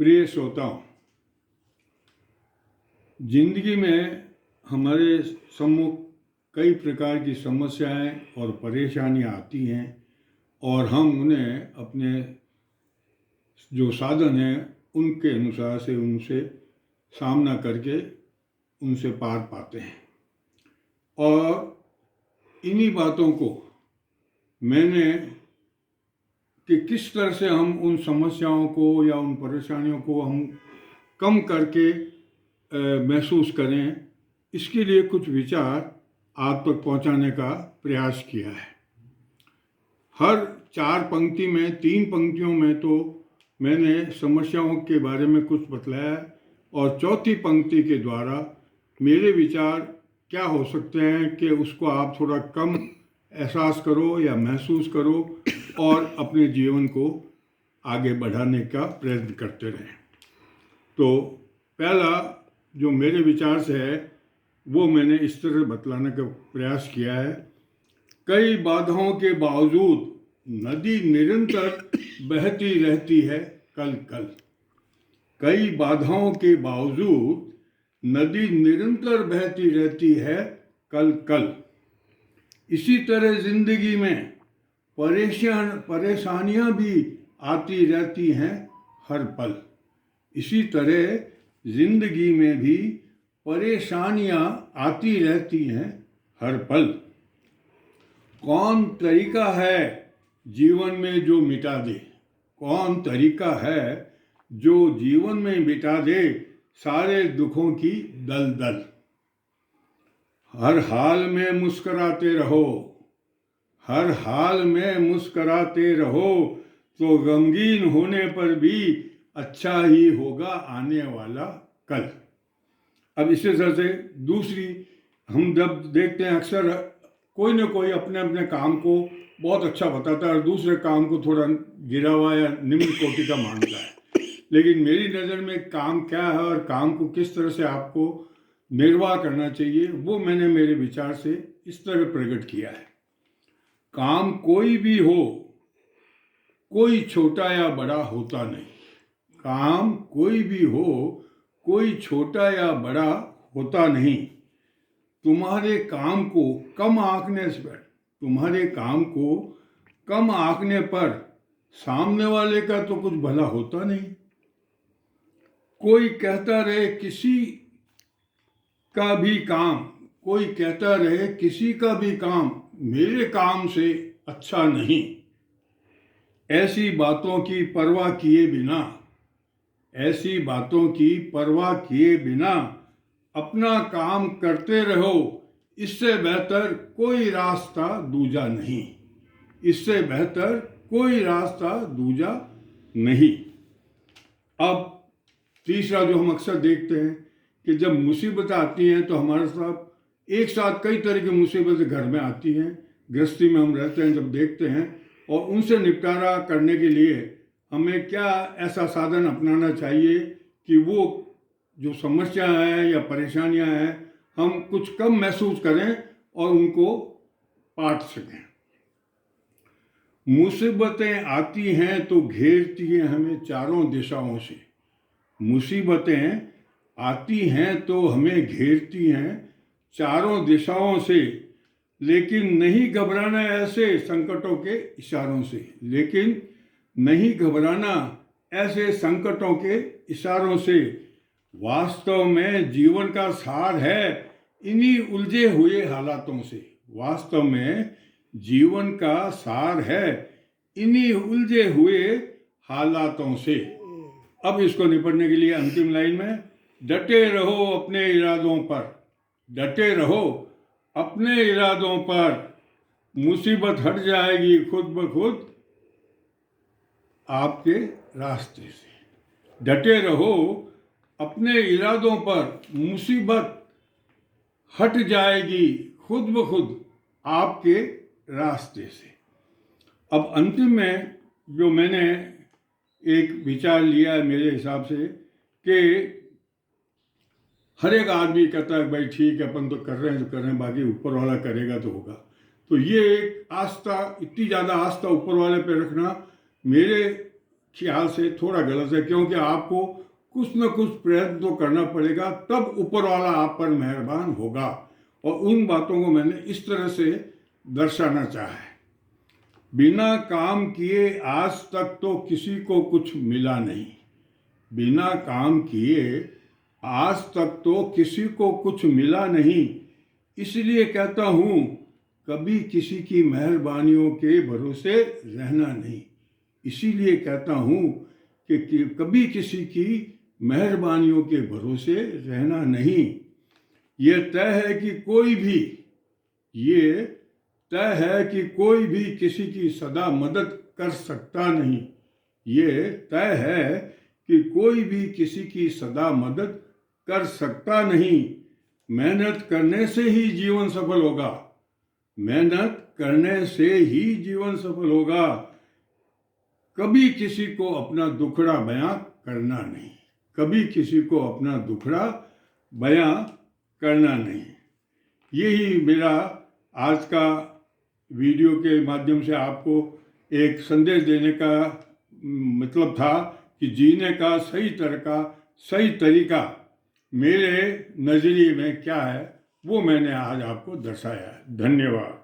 प्रिय श्रोताओं, जिंदगी में हमारे सम्मुख कई प्रकार की समस्याएं और परेशानियां आती हैं और हम उन्हें अपने जो साधन हैं उनके अनुसार से उनसे सामना करके उनसे पार पाते हैं। और इन्हीं बातों को मैंने कि किस तरह से हम उन समस्याओं को या उन परेशानियों को हम कम करके महसूस करें, इसके लिए कुछ विचार आप तक पहुंचाने का प्रयास किया है। हर 4 पंक्ति में 3 पंक्तियों में तो मैंने समस्याओं के बारे में कुछ बतलाया और चौथी पंक्ति के द्वारा मेरे विचार क्या हो सकते हैं कि उसको आप थोड़ा कम एहसास करो या महसूस करो और अपने जीवन को आगे बढ़ाने का प्रयत्न करते रहें। तो पहला जो मेरे विचार से है वो मैंने इस तरह बतलाने का प्रयास किया है। कई बाधाओं के बावजूद नदी निरंतर बहती रहती है कल कल। कई बाधाओं के बावजूद नदी निरंतर बहती रहती है कल कल। इसी तरह जिंदगी में परेशानियां भी आती रहती हैं हर पल। इसी तरह जिंदगी में भी परेशानियां आती रहती हैं हर पल। कौन तरीका है जीवन में जो मिटा दे? कौन तरीका है जो जीवन में मिटा दे सारे दुखों की दलदल? हर हाल में मुस्कुराते रहो, हर हाल में मुस्कुराते रहो, तो गमगीन होने पर भी अच्छा ही होगा आने वाला कल। अब इसी तरह से दूसरी, हम जब देखते हैं अक्सर कोई ना कोई अपने अपने काम को बहुत अच्छा बताता है और दूसरे काम को थोड़ा गिरा हुआ या निम्न कोटि का मानता है। लेकिन मेरी नज़र में काम क्या है और काम को किस तरह से आपको निर्वाह करना चाहिए वो मैंने मेरे विचार से इस तरह प्रकट किया है। काम कोई भी हो, कोई छोटा या बड़ा होता नहीं। काम कोई भी हो, कोई छोटा या बड़ा होता नहीं। तुम्हारे काम को कम आंकने पर सामने वाले का तो कुछ भला होता नहीं। कोई कहता रहे किसी का भी काम मेरे काम से अच्छा नहीं। ऐसी बातों की परवाह किए बिना अपना काम करते रहो। इससे बेहतर कोई रास्ता दूजा नहीं। अब तीसरा जो हम अक्सर देखते हैं कि जब मुसीबत आती हैं तो हमारे साथ एक साथ कई तरह की मुसीबतें घर में आती हैं, गृहस्थी में हम रहते हैं, जब देखते हैं और उनसे निपटारा करने के लिए हमें क्या ऐसा साधन अपनाना चाहिए कि वो जो समस्या है या परेशानियां हैं हम कुछ कम महसूस करें और उनको पाट सकें। मुसीबतें आती हैं तो घेरती हैं हमें चारों दिशाओं से। मुसीबतें आती हैं तो हमें घेरती हैं चारों दिशाओं से, लेकिन नहीं घबराना ऐसे संकटों के इशारों से। वास्तव में जीवन का सार है इन्हीं उलझे हुए हालातों से। अब इसको निपटने के लिए अंतिम लाइन में डटे रहो अपने इरादों पर, मुसीबत हट जाएगी खुद ब खुद आपके रास्ते से। डटे रहो अपने इरादों पर, मुसीबत हट जाएगी खुद ब खुद आपके रास्ते से। अब अंतिम में जो मैंने एक विचार लिया है मेरे हिसाब से कि हर एक आदमी कहता है भाई ठीक है अपन तो कर रहे हैं, बाकी ऊपर वाला करेगा तो होगा। तो ये एक आस्था, इतनी ज़्यादा आस्था ऊपर वाले पे रखना मेरे ख्याल से थोड़ा गलत है, क्योंकि आपको कुछ न कुछ प्रयत्न तो करना पड़ेगा, तब ऊपर वाला आप पर मेहरबान होगा। और उन बातों को मैंने इस तरह से दर्शाना चाहा है। बिना काम किए आज तक तो किसी को कुछ मिला नहीं। बिना काम किए आज तक तो किसी को कुछ मिला नहीं। इसलिए कहता हूँ, कभी किसी की मेहरबानियों के भरोसे रहना नहीं। इसीलिए कहता हूँ कि कभी किसी की मेहरबानियों के भरोसे रहना नहीं। ये तय है कि कोई भी किसी की सदा मदद कर सकता नहीं। ये तय है कि कोई भी किसी की सदा मदद कर सकता नहीं। मेहनत करने से ही जीवन सफल होगा। मेहनत करने से ही जीवन सफल होगा। कभी किसी को अपना दुखड़ा बयां करना नहीं। कभी किसी को अपना दुखड़ा बयां करना नहीं। यही मेरा आज का वीडियो के माध्यम से आपको एक संदेश देने का मतलब था कि जीने का सही तरीका मेरे नज़रिए में क्या है, वो मैंने आज आपको दर्शाया है। धन्यवाद।